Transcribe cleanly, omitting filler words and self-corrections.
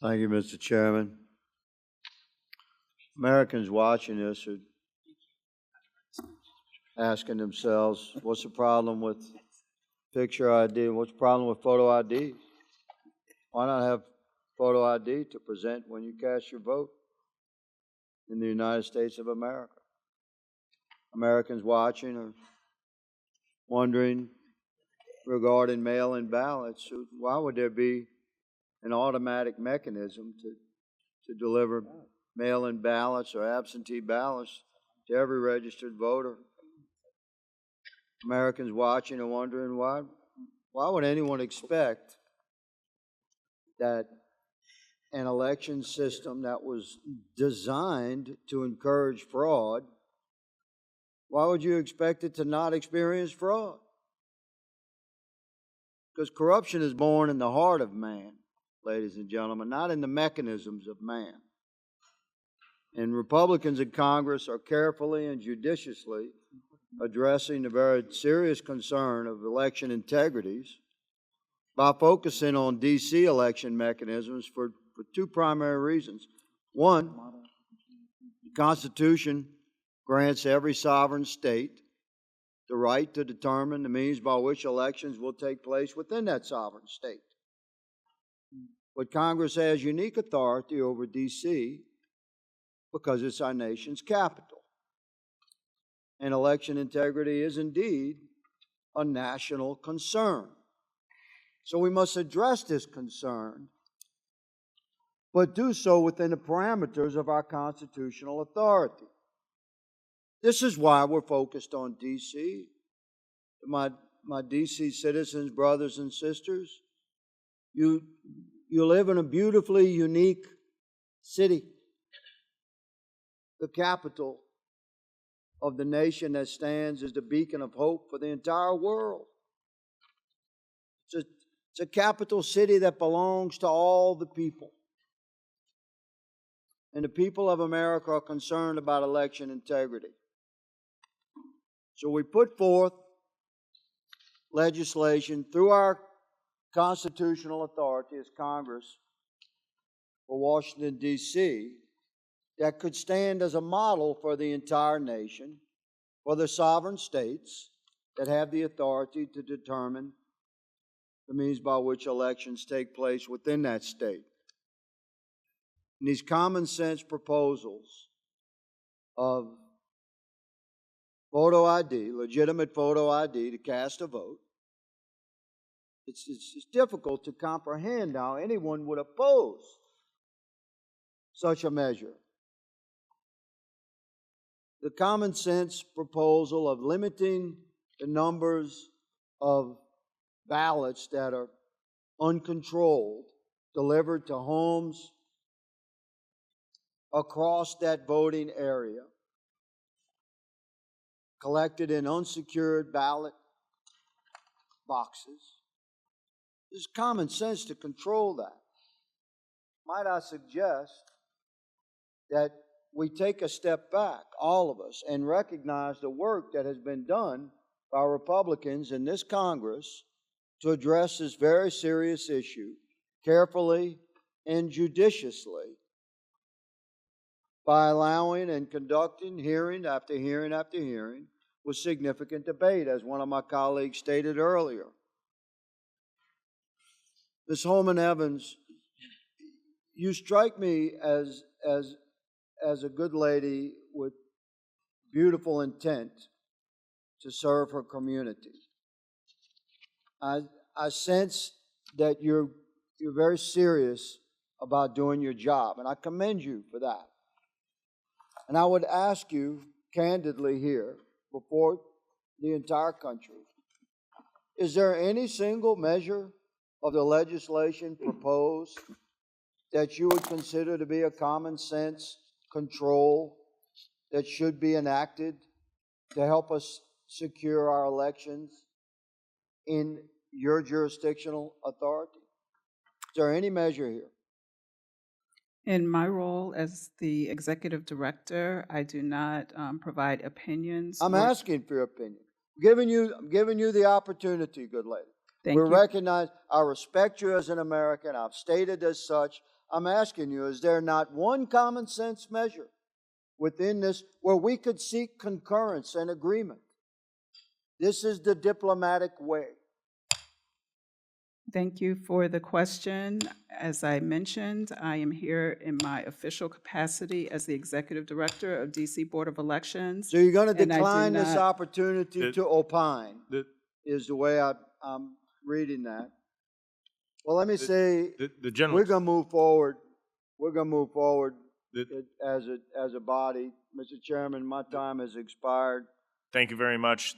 Thank you, Mr. Chairman. Americans watching this are asking themselves, what's the problem with picture ID? What's the problem with photo ID? Why not have photo ID to present when you cast your vote in the United States of America? Americans watching are wondering regarding mail-in ballots, why would there be an automatic mechanism to deliver mail-in ballots or absentee ballots to every registered voter? Americans watching are wondering why would anyone expect that an election system that was designed to encourage fraud, why would you expect it to not experience fraud? Because corruption is born in the heart of man, ladies and gentlemen, not in the mechanisms of man. And Republicans in Congress are carefully and judiciously addressing the very serious concern of election integrities by focusing on D.C. election mechanisms for two primary reasons. One, the Constitution grants every sovereign state the right to determine the means by which elections will take place within that sovereign state. But Congress has unique authority over D.C. because it's our nation's capital. And election integrity is indeed a national concern. So we must address this concern, but do so within the parameters of our constitutional authority. This is why we're focused on D.C. My D.C. citizens, brothers and sisters, you live in a beautifully unique city, the capital of the nation that stands as the beacon of hope for the entire world. It's a capital city that belongs to all the people. And the people of America are concerned about election integrity. So we put forth legislation through our constitutional authority as Congress for Washington, D.C., that could stand as a model for the entire nation, for the sovereign states that have the authority to determine the means by which elections take place within that state. And these common sense proposals of photo ID, legitimate photo ID to cast a vote, it's difficult to comprehend how anyone would oppose such a measure. The common sense proposal of limiting the numbers of ballots that are uncontrolled, delivered to homes across that voting area, collected in unsecured ballot boxes. There's common sense to control that. Might I suggest that we take a step back, all of us, and recognize the work that has been done by Republicans in this Congress to address this very serious issue carefully and judiciously by allowing and conducting hearing after hearing after hearing with significant debate, as one of my colleagues stated earlier. Ms. Holman Evans, you strike me as a good lady with beautiful intent to serve her community. I sense that you're very serious about doing your job, and I commend you for that. And I would ask you candidly here, before the entire country, is there any single measure of the legislation proposed that you would consider to be a common sense control that should be enacted to help us secure our elections in your jurisdictional authority? Is there any measure here? In my role as the executive director, I do not provide opinions. I'm asking for your opinion. I'm giving you the opportunity, good lady. Thank you. Recognize, I respect you as an American. I've stated as such. I'm asking you, is there not one common sense measure within this where we could seek concurrence and agreement? This is the diplomatic way. Thank you for the question. As I mentioned, I am here in my official capacity as the Executive Director of DC Board of Elections. So you're going to And I do decline this not- opportunity to opine, is the way I'm reading that. Well, let me say, The gentleman. we're going to move forward. We're going to move forward as a body. Mr. Chairman, my time has expired. Thank you very much.